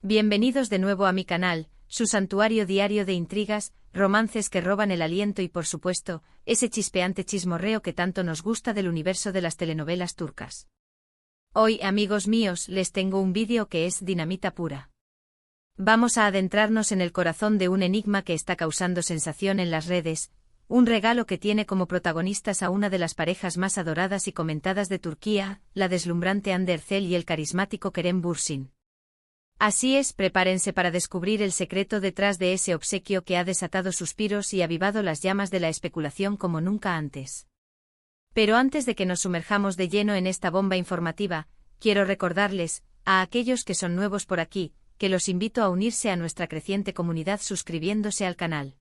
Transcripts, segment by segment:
Bienvenidos de nuevo a mi canal, su santuario diario de intrigas, romances que roban el aliento y por supuesto, ese chispeante chismorreo que tanto nos gusta del universo de las telenovelas turcas. Hoy, amigos míos, les tengo un vídeo que es dinamita pura. Vamos a adentrarnos en el corazón de un enigma que está causando sensación en las redes, un regalo que tiene como protagonistas a una de las parejas más adoradas y comentadas de Turquía, la deslumbrante Hande Erçel y el carismático Kerem Bürsin. Así es, prepárense para descubrir el secreto detrás de ese obsequio que ha desatado suspiros y avivado las llamas de la especulación como nunca antes. Pero antes de que nos sumerjamos de lleno en esta bomba informativa, quiero recordarles, a aquellos que son nuevos por aquí, que los invito a unirse a nuestra creciente comunidad suscribiéndose al canal.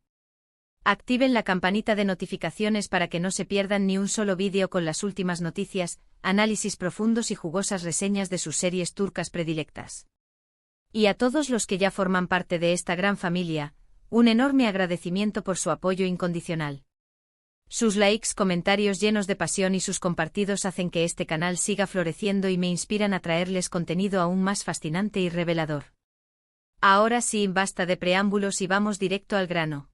Activen la campanita de notificaciones para que no se pierdan ni un solo vídeo con las últimas noticias, análisis profundos y jugosas reseñas de sus series turcas predilectas. Y a todos los que ya forman parte de esta gran familia, un enorme agradecimiento por su apoyo incondicional. Sus likes, comentarios llenos de pasión y sus compartidos hacen que este canal siga floreciendo y me inspiran a traerles contenido aún más fascinante y revelador. Ahora sí, basta de preámbulos y vamos directo al grano.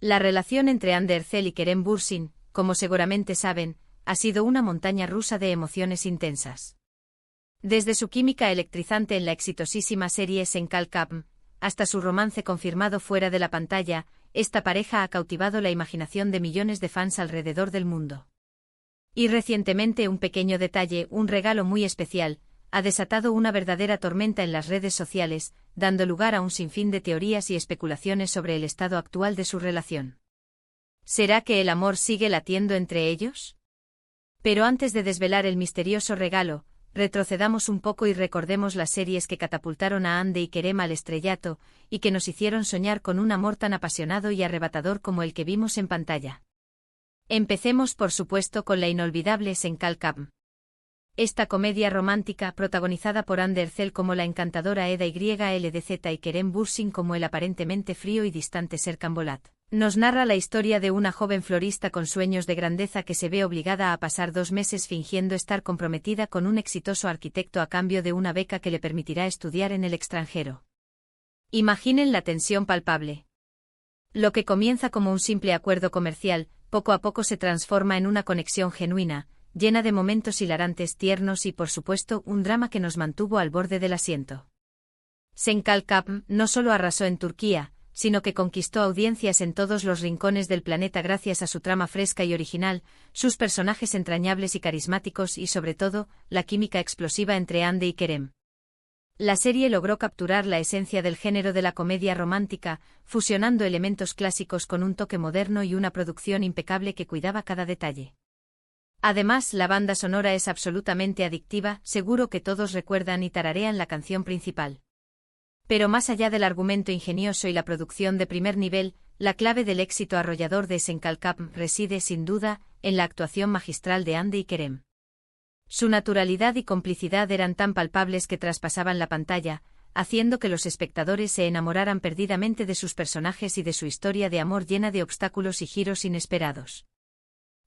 La relación entre Hande Erçel y Kerem Bürsin, como seguramente saben, ha sido una montaña rusa de emociones intensas. Desde su química electrizante en la exitosísima serie Senkalkam, hasta su romance confirmado fuera de la pantalla, esta pareja ha cautivado la imaginación de millones de fans alrededor del mundo. Y recientemente un pequeño detalle, un regalo muy especial, ha desatado una verdadera tormenta en las redes sociales, dando lugar a un sinfín de teorías y especulaciones sobre el estado actual de su relación. ¿Será que el amor sigue latiendo entre ellos? Pero antes de desvelar el misterioso regalo, retrocedamos un poco y recordemos las series que catapultaron a Hande y Kerem al estrellato, y que nos hicieron soñar con un amor tan apasionado y arrebatador como el que vimos en pantalla. Empecemos por supuesto con la inolvidable Senkalkam. Esta comedia romántica, protagonizada por Hande Erçel como la encantadora Eda YLDZ y Kerem Bürsin como el aparentemente frío y distante Serkan Bolat, nos narra la historia de una joven florista con sueños de grandeza que se ve obligada a pasar 2 meses fingiendo estar comprometida con un exitoso arquitecto a cambio de una beca que le permitirá estudiar en el extranjero. Imaginen la tensión palpable. Lo que comienza como un simple acuerdo comercial, poco a poco se transforma en una conexión genuina, llena de momentos hilarantes, tiernos y por supuesto un drama que nos mantuvo al borde del asiento. Senkalkam no solo arrasó en Turquía, sino que conquistó audiencias en todos los rincones del planeta gracias a su trama fresca y original, sus personajes entrañables y carismáticos y sobre todo, la química explosiva entre Hande y Kerem. La serie logró capturar la esencia del género de la comedia romántica, fusionando elementos clásicos con un toque moderno y una producción impecable que cuidaba cada detalle. Además, la banda sonora es absolutamente adictiva, seguro que todos recuerdan y tararean la canción principal. Pero más allá del argumento ingenioso y la producción de primer nivel, la clave del éxito arrollador de Senkalkam reside sin duda en la actuación magistral de Hande y Kerem. Su naturalidad y complicidad eran tan palpables que traspasaban la pantalla, haciendo que los espectadores se enamoraran perdidamente de sus personajes y de su historia de amor llena de obstáculos y giros inesperados.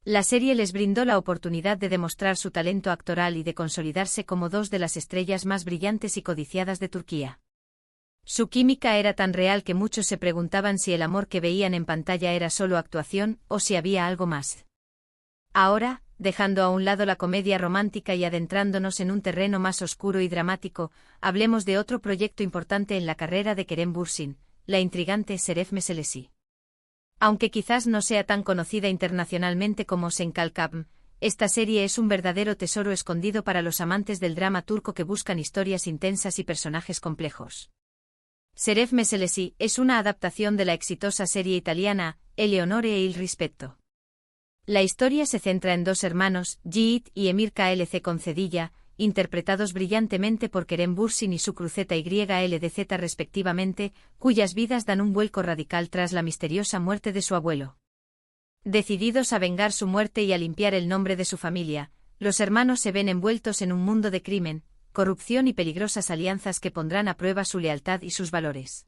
La serie les brindó la oportunidad de demostrar su talento actoral y de consolidarse como dos de las estrellas más brillantes y codiciadas de Turquía. Su química era tan real que muchos se preguntaban si el amor que veían en pantalla era solo actuación o si había algo más. Ahora, dejando a un lado la comedia romántica y adentrándonos en un terreno más oscuro y dramático, hablemos de otro proyecto importante en la carrera de Kerem Bürsin, la intrigante Şeref Meselesi. Aunque quizás no sea tan conocida internacionalmente como Senkalkam, esta serie es un verdadero tesoro escondido para los amantes del drama turco que buscan historias intensas y personajes complejos. Şeref Meselesi es una adaptación de la exitosa serie italiana Eleonore e il rispetto. La historia se centra en 2 hermanos, Yiğit y Emir KLC Concedilla, interpretados brillantemente por Kerem Bürsin y su cruceta YLDZ respectivamente, cuyas vidas dan un vuelco radical tras la misteriosa muerte de su abuelo. Decididos a vengar su muerte y a limpiar el nombre de su familia, los hermanos se ven envueltos en un mundo de crimen, corrupción y peligrosas alianzas que pondrán a prueba su lealtad y sus valores.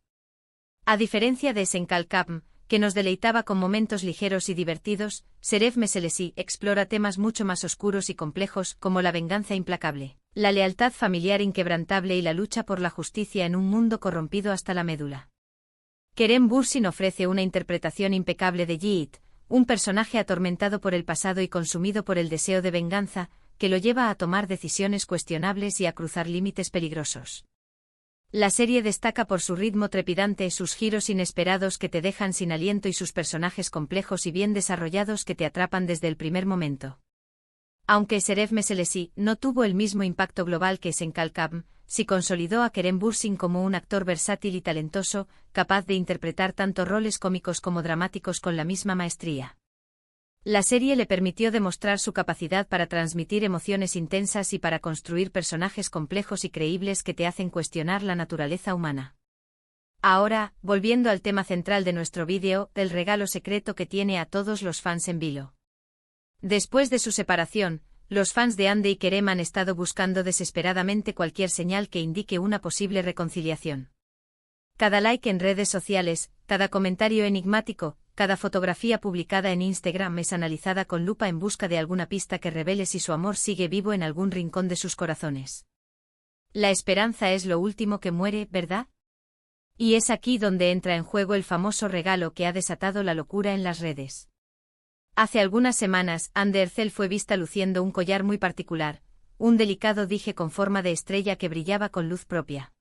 A diferencia de Senkalkam, que nos deleitaba con momentos ligeros y divertidos, Şeref Meselesi explora temas mucho más oscuros y complejos como la venganza implacable, La lealtad familiar inquebrantable y la lucha por la justicia en un mundo corrompido hasta la médula. Kerem Bürsin ofrece una interpretación impecable de Yiğit, un personaje atormentado por el pasado y consumido por el deseo de venganza, que lo lleva a tomar decisiones cuestionables y a cruzar límites peligrosos. La serie destaca por su ritmo trepidante, sus giros inesperados que te dejan sin aliento y sus personajes complejos y bien desarrollados que te atrapan desde el primer momento. Aunque Şeref Meselesi no tuvo el mismo impacto global que Senkalkam, sí consolidó a Kerem Bürsin como un actor versátil y talentoso, capaz de interpretar tanto roles cómicos como dramáticos con la misma maestría. La serie le permitió demostrar su capacidad para transmitir emociones intensas y para construir personajes complejos y creíbles que te hacen cuestionar la naturaleza humana. Ahora, volviendo al tema central de nuestro vídeo, del regalo secreto que tiene a todos los fans en vilo. Después de su separación, los fans de Hande y Kerem han estado buscando desesperadamente cualquier señal que indique una posible reconciliación. Cada like en redes sociales, cada comentario enigmático, cada fotografía publicada en Instagram es analizada con lupa en busca de alguna pista que revele si su amor sigue vivo en algún rincón de sus corazones. La esperanza es lo último que muere, ¿verdad? Y es aquí donde entra en juego el famoso regalo que ha desatado la locura en las redes. Hace algunas semanas, Hande Erçel fue vista luciendo un collar muy particular, un delicado dije con forma de estrella que brillaba con luz propia.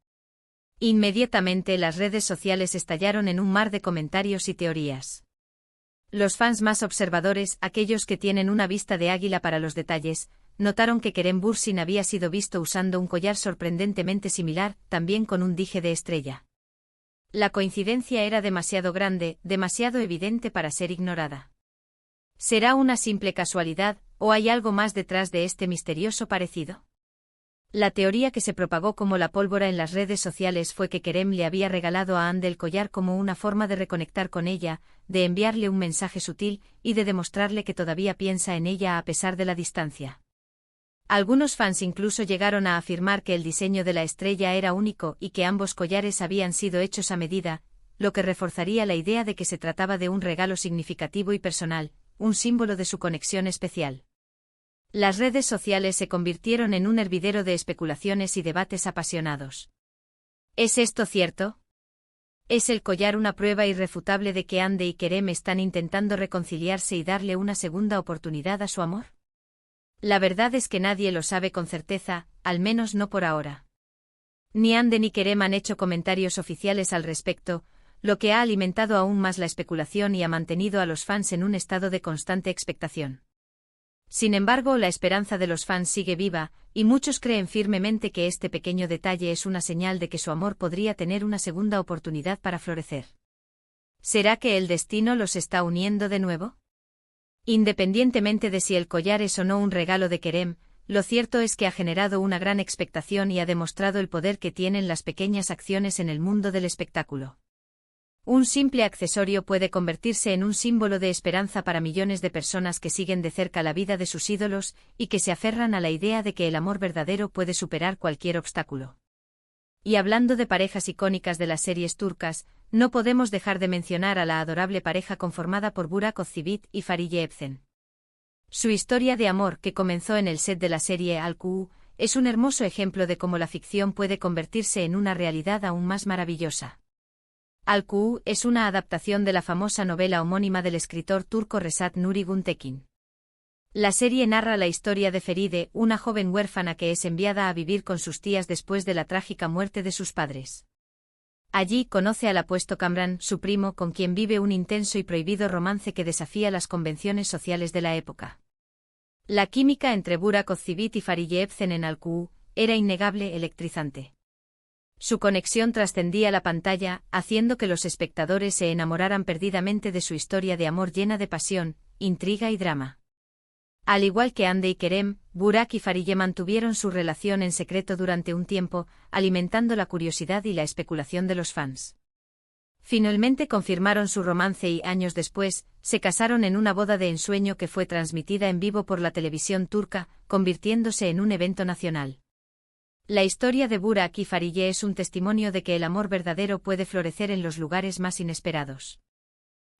Inmediatamente las redes sociales estallaron en un mar de comentarios y teorías. Los fans más observadores, aquellos que tienen una vista de águila para los detalles, notaron que Kerem Bürsin había sido visto usando un collar sorprendentemente similar, también con un dije de estrella. La coincidencia era demasiado grande, demasiado evidente para ser ignorada. ¿Será una simple casualidad, o hay algo más detrás de este misterioso parecido? La teoría que se propagó como la pólvora en las redes sociales fue que Kerem le había regalado a Hande el collar como una forma de reconectar con ella, de enviarle un mensaje sutil y de demostrarle que todavía piensa en ella a pesar de la distancia. Algunos fans incluso llegaron a afirmar que el diseño de la estrella era único y que ambos collares habían sido hechos a medida, lo que reforzaría la idea de que se trataba de un regalo significativo y personal, un símbolo de su conexión especial. Las redes sociales se convirtieron en un hervidero de especulaciones y debates apasionados. ¿Es esto cierto? ¿Es el collar una prueba irrefutable de que Hande y Kerem están intentando reconciliarse y darle una segunda oportunidad a su amor? La verdad es que nadie lo sabe con certeza, al menos no por ahora. Ni Hande ni Kerem han hecho comentarios oficiales al respecto, lo que ha alimentado aún más la especulación y ha mantenido a los fans en un estado de constante expectación. Sin embargo, la esperanza de los fans sigue viva, y muchos creen firmemente que este pequeño detalle es una señal de que su amor podría tener una segunda oportunidad para florecer. ¿Será que el destino los está uniendo de nuevo? Independientemente de si el collar es o no un regalo de Kerem, lo cierto es que ha generado una gran expectación y ha demostrado el poder que tienen las pequeñas acciones en el mundo del espectáculo. Un simple accesorio puede convertirse en un símbolo de esperanza para millones de personas que siguen de cerca la vida de sus ídolos y que se aferran a la idea de que el amor verdadero puede superar cualquier obstáculo. Y hablando de parejas icónicas de las series turcas, no podemos dejar de mencionar a la adorable pareja conformada por Burak Özçivit y Fariye Evcen. Su historia de amor, que comenzó en el set de la serie Al-Quuu, es un hermoso ejemplo de cómo la ficción puede convertirse en una realidad aún más maravillosa. Al-Quuu es una adaptación de la famosa novela homónima del escritor turco Reşat Nuri Güntekin. La serie narra la historia de Feride, una joven huérfana que es enviada a vivir con sus tías después de la trágica muerte de sus padres. Allí conoce al apuesto Kamran, su primo, con quien vive un intenso y prohibido romance que desafía las convenciones sociales de la época. La química entre Burak Özçivit y Fariye Evcen en Al-Quuu era innegable, electrizante. Su conexión trascendía la pantalla, haciendo que los espectadores se enamoraran perdidamente de su historia de amor llena de pasión, intriga y drama. Al igual que Hande y Kerem, Burak y Fariye mantuvieron su relación en secreto durante un tiempo, alimentando la curiosidad y la especulación de los fans. Finalmente confirmaron su romance y, años después, se casaron en una boda de ensueño que fue transmitida en vivo por la televisión turca, convirtiéndose en un evento nacional. La historia de Burak y Fariye es un testimonio de que el amor verdadero puede florecer en los lugares más inesperados.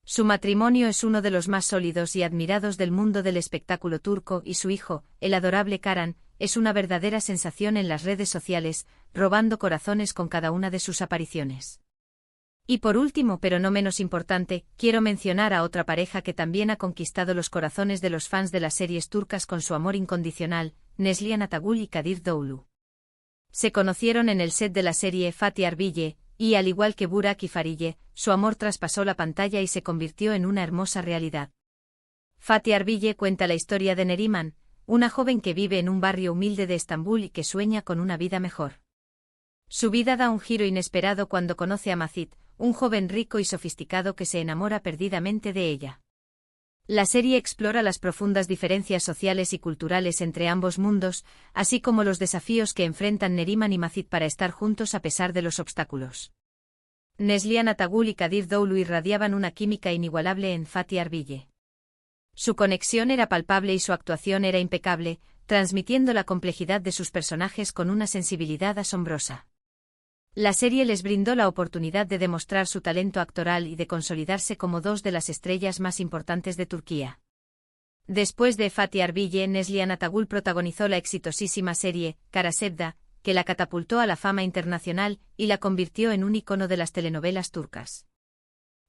Su matrimonio es uno de los más sólidos y admirados del mundo del espectáculo turco y su hijo, el adorable Karan, es una verdadera sensación en las redes sociales, robando corazones con cada una de sus apariciones. Y por último, pero no menos importante, quiero mencionar a otra pareja que también ha conquistado los corazones de los fans de las series turcas con su amor incondicional, Neslihan Atagul y Kadir Doğulu. Se conocieron en el set de la serie Fatih Arbiye, y al igual que Burak y Fariye, su amor traspasó la pantalla y se convirtió en una hermosa realidad. Fatih Arbiye cuenta la historia de Neriman, una joven que vive en un barrio humilde de Estambul y que sueña con una vida mejor. Su vida da un giro inesperado cuando conoce a Macit, un joven rico y sofisticado que se enamora perdidamente de ella. La serie explora las profundas diferencias sociales y culturales entre ambos mundos, así como los desafíos que enfrentan Neriman y Macit para estar juntos a pesar de los obstáculos. Neslihan Atagul y Kadir Doğulu irradiaban una química inigualable en Fatih Arbiye. Su conexión era palpable y su actuación era impecable, transmitiendo la complejidad de sus personajes con una sensibilidad asombrosa. La serie les brindó la oportunidad de demostrar su talento actoral y de consolidarse como dos de las estrellas más importantes de Turquía. Después de Fatih Arbiye, Neslihan Atagul protagonizó la exitosísima serie Kara Sevda, que la catapultó a la fama internacional y la convirtió en un icono de las telenovelas turcas.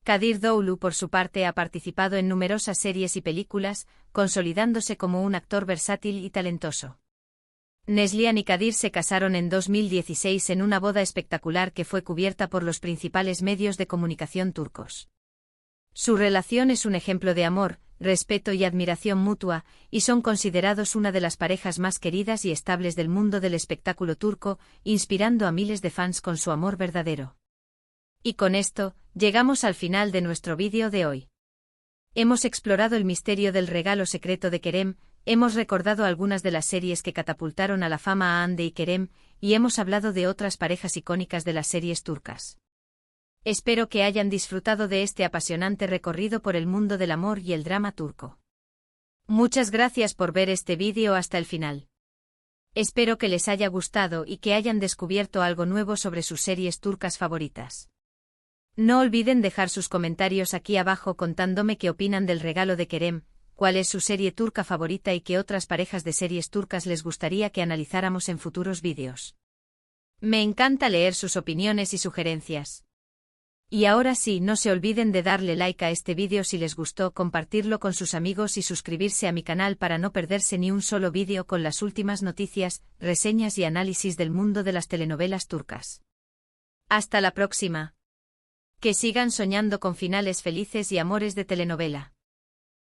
Kadir Doğulu, por su parte, ha participado en numerosas series y películas, consolidándose como un actor versátil y talentoso. Neslihan y Kadir se casaron en 2016 en una boda espectacular que fue cubierta por los principales medios de comunicación turcos. Su relación es un ejemplo de amor, respeto y admiración mutua, y son considerados una de las parejas más queridas y estables del mundo del espectáculo turco, inspirando a miles de fans con su amor verdadero. Y con esto, llegamos al final de nuestro vídeo de hoy. Hemos explorado el misterio del regalo secreto de Kerem, hemos recordado algunas de las series que catapultaron a la fama a Hande y Kerem, y hemos hablado de otras parejas icónicas de las series turcas. Espero que hayan disfrutado de este apasionante recorrido por el mundo del amor y el drama turco. Muchas gracias por ver este vídeo hasta el final. Espero que les haya gustado y que hayan descubierto algo nuevo sobre sus series turcas favoritas. No olviden dejar sus comentarios aquí abajo contándome qué opinan del regalo de Kerem, cuál es su serie turca favorita y qué otras parejas de series turcas les gustaría que analizáramos en futuros vídeos. Me encanta leer sus opiniones y sugerencias. Y ahora sí, no se olviden de darle like a este vídeo si les gustó, compartirlo con sus amigos y suscribirse a mi canal para no perderse ni un solo vídeo con las últimas noticias, reseñas y análisis del mundo de las telenovelas turcas. Hasta la próxima. Que sigan soñando con finales felices y amores de telenovela.